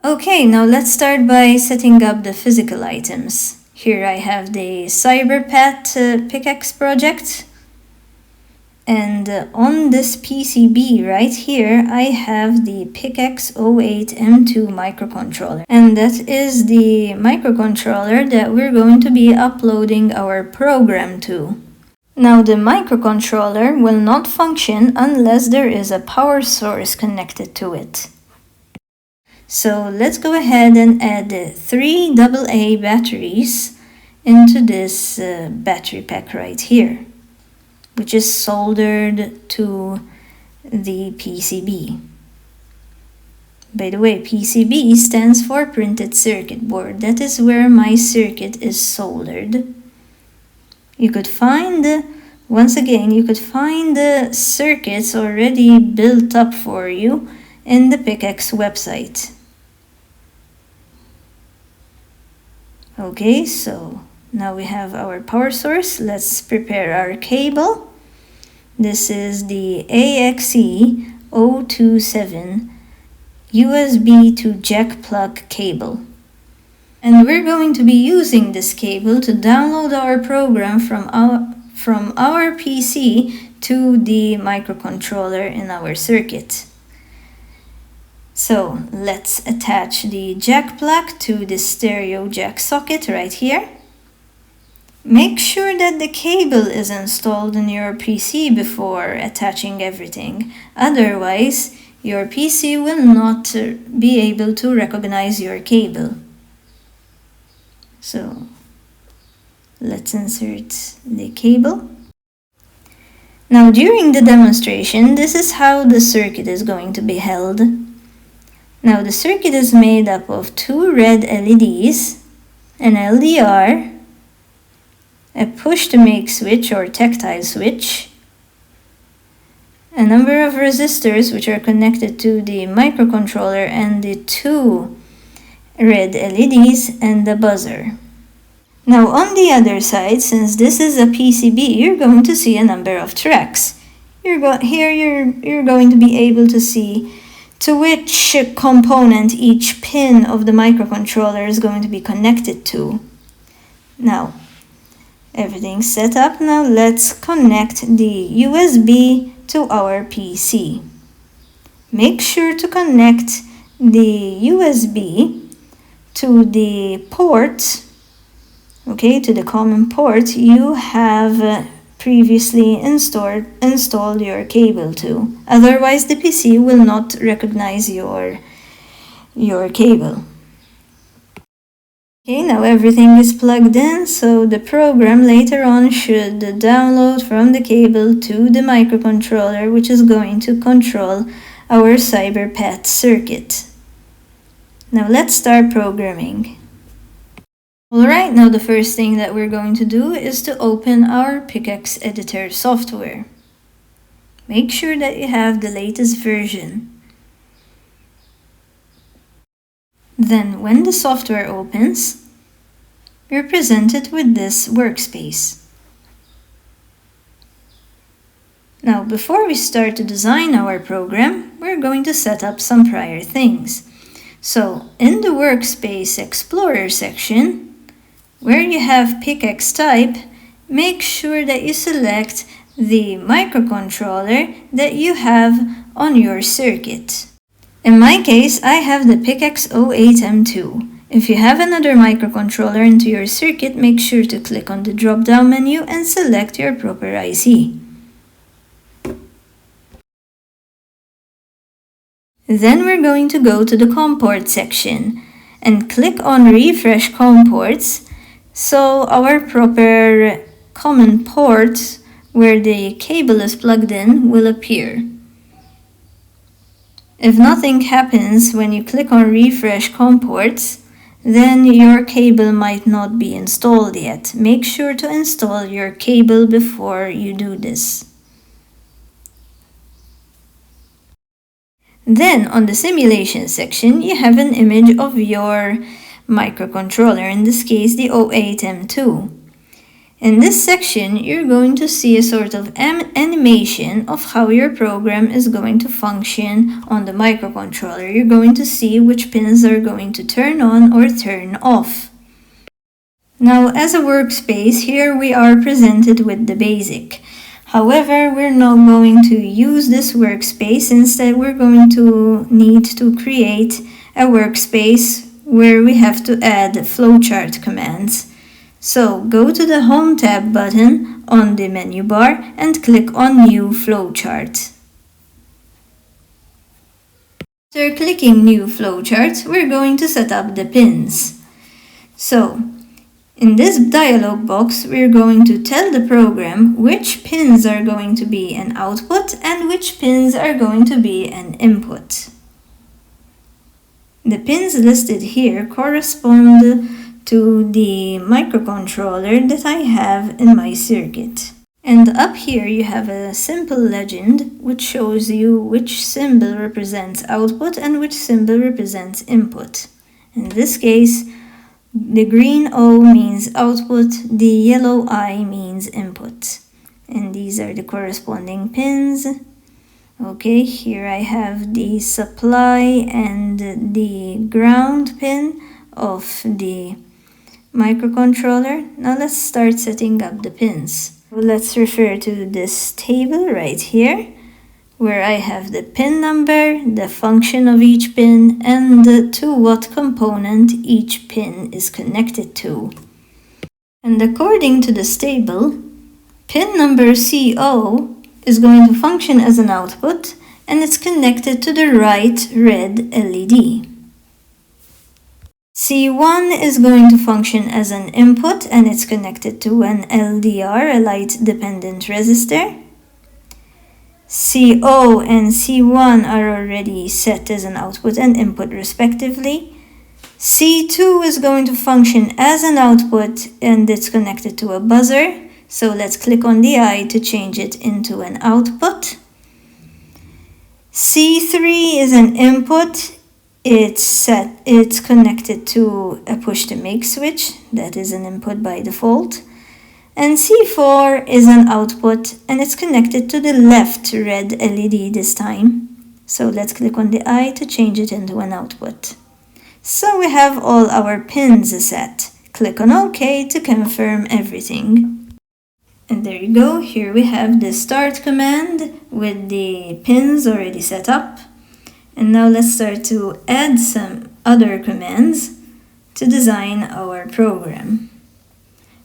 Okay, now let's start by setting up the physical items. Here I have the CyberPath pickaxe project. And on this PCB right here, I have the Pickaxe 08M2 microcontroller. And that is the microcontroller that we're going to be uploading our program to. Now the microcontroller will not function unless there is a power source connected to it. So let's go ahead and add 3 AA batteries into this battery pack right here, which is soldered to the PCB. By the way, PCB stands for printed circuit board. That is where my circuit is soldered. You could find, once again, you could find the circuits already built up for you in the Pickaxe website. Okay, so now we have our power source. Let's prepare our cable. This is the AXE027 USB to jack plug cable. And we're going to be using this cable to download our program from our PC to the microcontroller in our circuit. So let's attach the jack plug to the stereo jack socket right here. Make sure that the cable is installed in your PC before attaching everything. Otherwise, your PC will not be able to recognize your cable. So let's insert the cable. Now during the demonstration, this is how the circuit is going to be held. Now the circuit is made up of 2 red LEDs, an LDR, a push-to-make switch or tactile switch, a number of resistors which are connected to the microcontroller, and the 2 red LEDs and the buzzer. Now on the other side, since this is a PCB, you're going to see a number of tracks. You're going to be able to see to which component each pin of the microcontroller is going to be connected to. Now, everything's set up. Now let's connect the USB to our PC. Make sure to connect the USB to the port, okay, to the common port you have previously installed your cable to. Otherwise, the PC will not recognize your cable. Okay, now everything is plugged in, so the program later on should download from the cable to the microcontroller, which is going to control our CyberPath circuit. Now let's start programming. Alright, now the first thing that we're going to do is to open our Pickaxe editor software. Make sure that you have the latest version. Then when the software opens, you're presented with this workspace. Now before we start to design our program, we're going to set up some prior things. So in the Workspace Explorer section, where you have Pickaxe type, make sure that you select the microcontroller that you have on your circuit. In my case, I have the Pickaxe 08M2. If you have another microcontroller into your circuit, make sure to click on the drop-down menu and select your proper IC. Then we're going to go to the COM port section and click on Refresh COM ports, so our proper common port where the cable is plugged in will appear. If nothing happens when you click on Refresh COM ports, then your cable might not be installed yet. Make sure to install your cable before you do this. Then on the simulation section, you have an image of your microcontroller, in this case the 08M2. In this section, you're going to see a sort of animation of how your program is going to function on the microcontroller. You're going to see which pins are going to turn on or turn off. Now, as a workspace, here we are presented with the basic. However, we're not going to use this workspace. Instead, we're going to need to create a workspace where we have to add flowchart commands. So go to the Home tab button on the menu bar and click on New Flowchart. After clicking New Flowchart, we're going to set up the pins. So, in this dialog box, we're going to tell the program which pins are going to be an output and which pins are going to be an input. The pins listed here correspond to the microcontroller that I have in my circuit. And up here you have a simple legend which shows you which symbol represents output and which symbol represents input. In this case, the green O means output, the yellow I means input. And these are the corresponding pins. Okay, here I have the supply and the ground pin of the microcontroller. Now let's start setting up the pins. Let's refer to this table right here, where I have the pin number, the function of each pin, and to what component each pin is connected to. And according to this table, pin number CO is going to function as an output, and it's connected to the right red LED. C1 is going to function as an input, and it's connected to an LDR, a light dependent resistor. CO and C1 are already set as an output and input respectively. C2 is going to function as an output, and it's connected to a buzzer. So let's click on the I to change it into an output. C3 is an input. It's connected to a push to make switch, that is an input by default. And C4 is an output, and it's connected to the left red LED this time. So let's click on the I to change it into an output. So we have all our pins set. Click on OK to confirm everything. And there you go, here we have the start command with the pins already set up. And now let's start to add some other commands to design our program.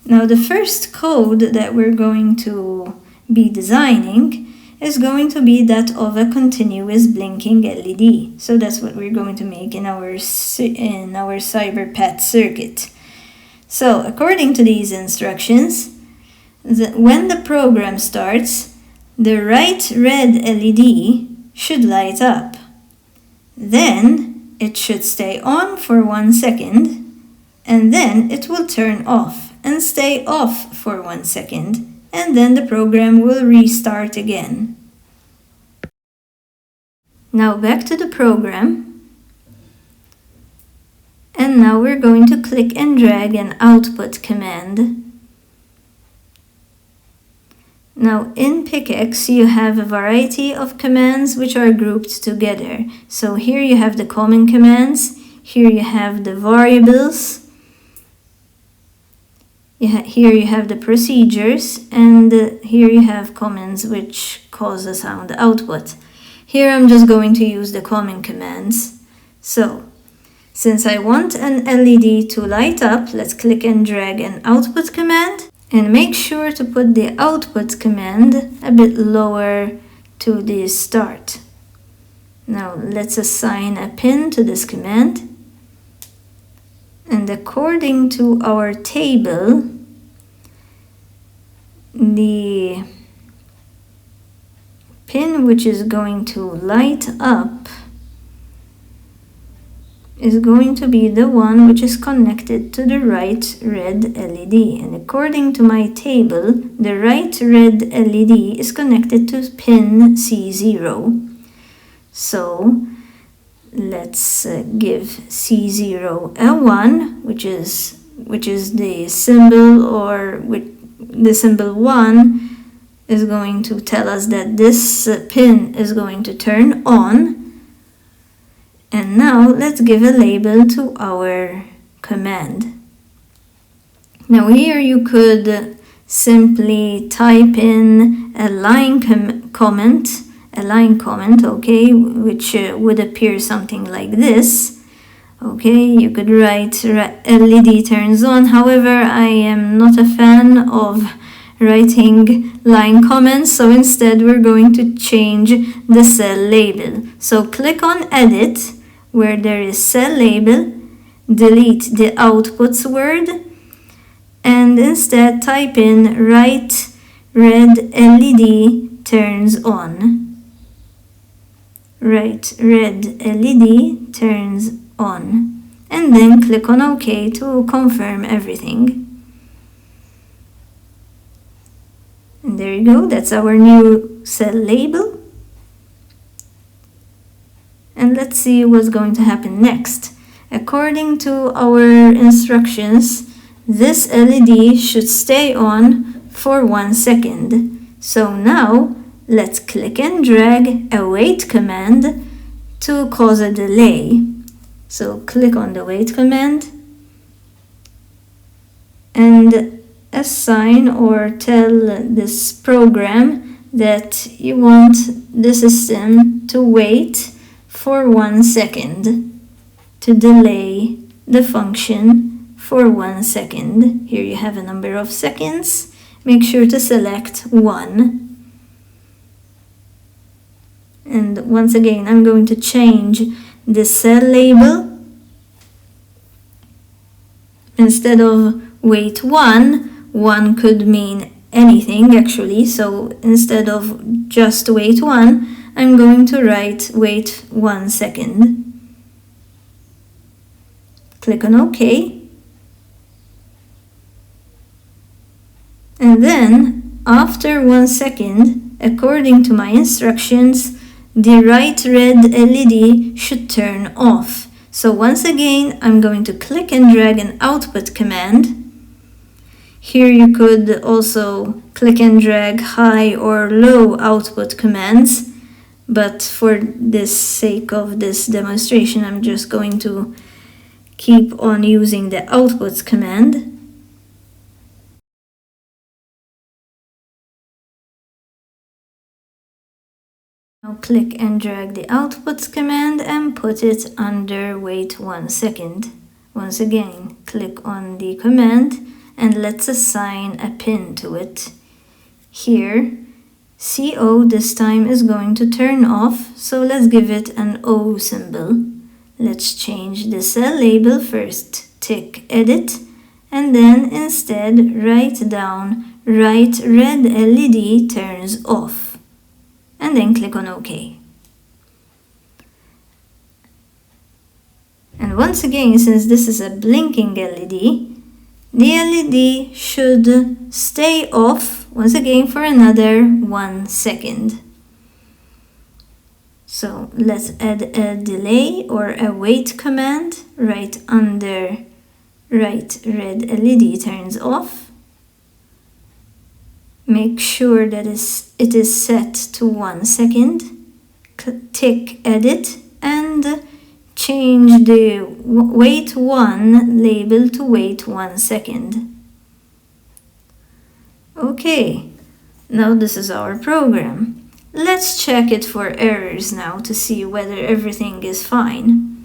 Now the first code that we're going to be designing is going to be that of a continuous blinking LED. So that's what we're going to make in our CyberPath circuit. So according to these instructions, when the program starts, the right red LED should light up. Then it should stay on for 1 second, and then it will turn off and stay off for 1 second, and then the program will restart again. Now back to the program, and now we're going to click and drag an output command. Now in Pickaxe you have a variety of commands which are grouped together. So here you have the common commands, here you have the variables, here you have the procedures, and here you have commands which cause a sound output. Here I'm just going to use the common commands. So since I want an LED to light up, let's click and drag an output command. And make sure to put the output command a bit lower to the start. Now let's assign a pin to this command. And according to our table, the pin which is going to light up is going to be the one which is connected to the right red LED. And according to my table, the right red LED is connected to pin C0. So let's give C0 a 1, which is the symbol or the symbol 1 is going to tell us that this pin is going to turn on. And now let's give a label to our command. Now here you could simply type in a line comment, okay, which would appear something like this. Okay, you could write LED turns on. However, I am not a fan of writing line comments, so instead we're going to change the cell label. So click on edit where there is cell label, delete the outputs word, and instead type in write red LED turns on. Write red LED turns on, and then click on OK to confirm everything. And there you go, that's our new cell label. And let's see what's going to happen next. According to our instructions, this LED should stay on for 1 second. So now let's click and drag a wait command to cause a delay. So click on the wait command and assign or tell this program that you want the system to wait for 1 second, to delay the function for 1 second. Here you have a number of seconds. Make sure to select 1. And once again, I'm going to change the cell label. Instead of wait 1 could mean anything actually. So instead of just wait 1, I'm going to write wait 1 second. Click on OK. And then after 1 second, according to my instructions, the write red LED should turn off. So once again, I'm going to click and drag an output command. Here you could also click and drag high or low output commands, but for the sake of this demonstration, I'm just going to keep on using the outputs command. Now click and drag the outputs command and put it under wait 1 second. Once again, click on the command and let's assign a pin to it. Here, CO this time is going to turn off, so let's give it an O symbol. Let's change the cell label first, tick edit, and then instead write down write red LED turns off, and then click on OK. And once again, since this is a blinking LED, the LED should stay off once again for another 1 second. So let's add a delay or a wait command right under write red LED turns off. Make sure that it is set to 1 second. Tick edit and change the wait 1 label to wait 1 second. Okay, now this is our program. Let's check it for errors now to see whether everything is fine.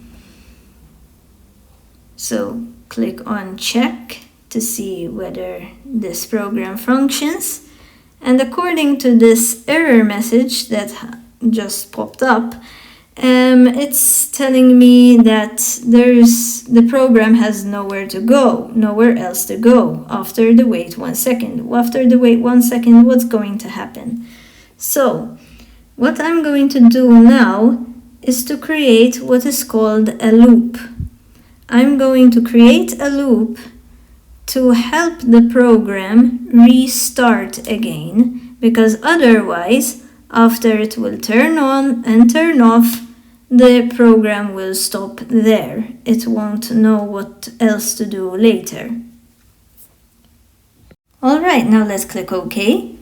So click on check to see whether this program functions. And according to this error message that just popped up, it's telling me that the program has nowhere else to go after the wait 1 second. After the wait 1 second, what's going to happen? So what I'm going to do now is to create what is called a loop. I'm going to create a loop to help the program restart again, because otherwise, after it will turn on and turn off, the program will stop there. It won't know what else to do later. Alright, now let's click OK.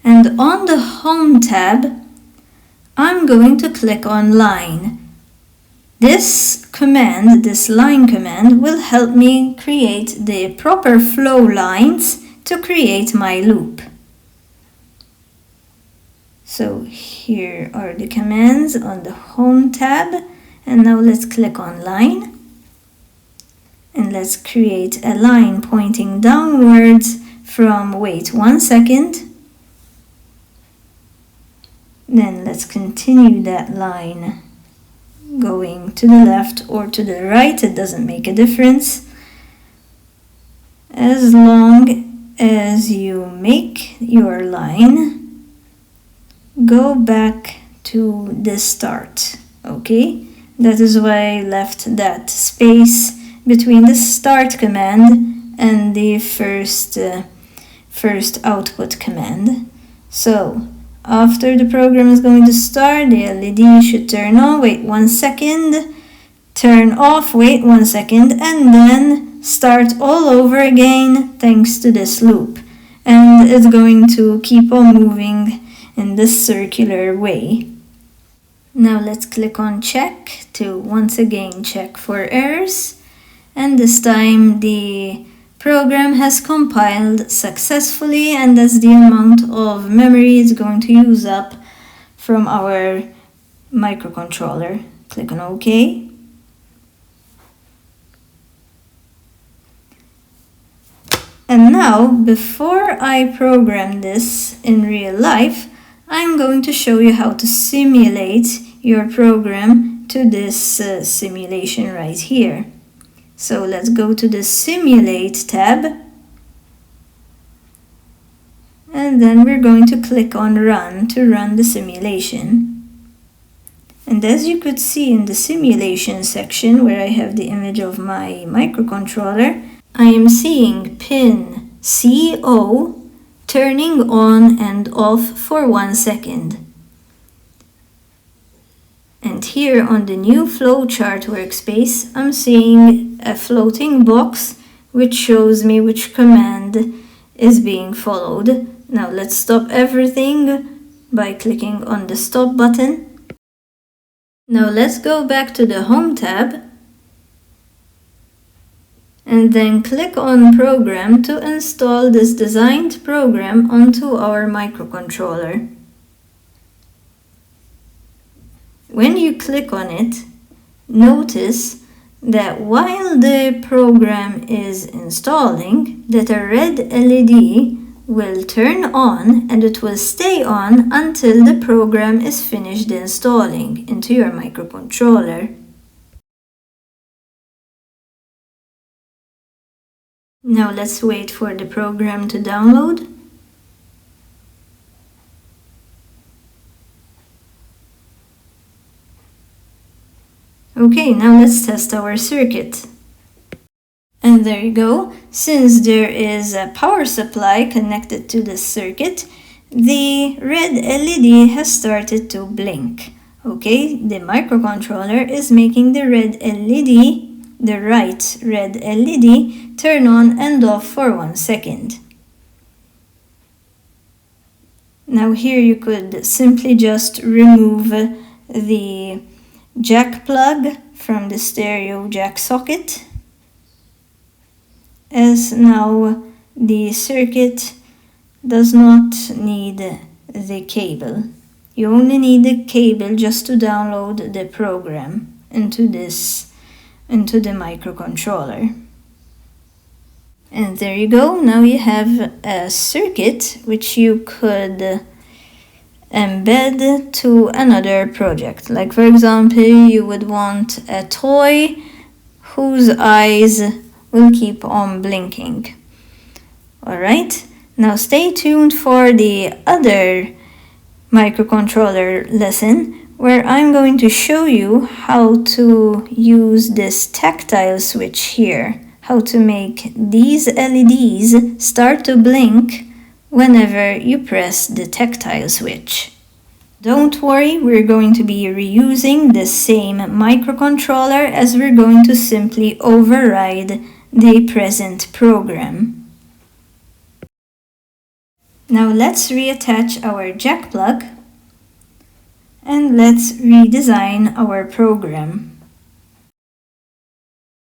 And on the Home tab, I'm going to click on Line. This command, this line command, will help me create the proper flow lines to create my loop. So here are the commands on the Home tab, and now let's click on Line. And let's create a line pointing downwards from, wait 1 second. Then let's continue that line going to the left or to the right, it doesn't make a difference. As long as you make your line go back to the start, okay? That is why I left that space between the start command and the first output command. So after the program is going to start, the LED should turn on, wait 1 second, turn off, wait 1 second, and then start all over again thanks to this loop. And it's going to keep on moving in this circular way. Now let's click on check to once again check for errors. And this time the program has compiled successfully, and that's the amount of memory it's going to use up from our microcontroller. Click on OK. And now, before I program this in real life, I'm going to show you how to simulate your program to this simulation right here. So let's go to the Simulate tab, and then we're going to click on Run to run the simulation. And as you could see in the simulation section where I have the image of my microcontroller, I am seeing pin CO turning on and off for 1 second. And here on the new flowchart workspace, I'm seeing a floating box which shows me which command is being followed. Now let's stop everything by clicking on the stop button. Now let's go back to the Home tab and then click on Program to install this designed program onto our microcontroller. When you click on it, notice that while the program is installing, that a red LED will turn on and it will stay on until the program is finished installing into your microcontroller. Now let's wait for the program to download. Okay, now let's test our circuit. And there you go. Since there is a power supply connected to this circuit, the red LED has started to blink. Okay, the microcontroller is making the red LED, the right red LED, turn on and off for 1 second. Now here you could simply just remove the jack plug from the stereo jack socket, as now the circuit does not need the cable. You only need the cable just to download the program into the microcontroller. And there you go. Now you have a circuit which you could embed to another project. Like for example, you would want a toy whose eyes will keep on blinking. Alright, now stay tuned for the other microcontroller lesson where I'm going to show you how to use this tactile switch here, how to make these LEDs start to blink whenever you press the tactile switch. Don't worry, we're going to be reusing the same microcontroller as we're going to simply override the present program. Now let's reattach our jack plug and let's redesign our program.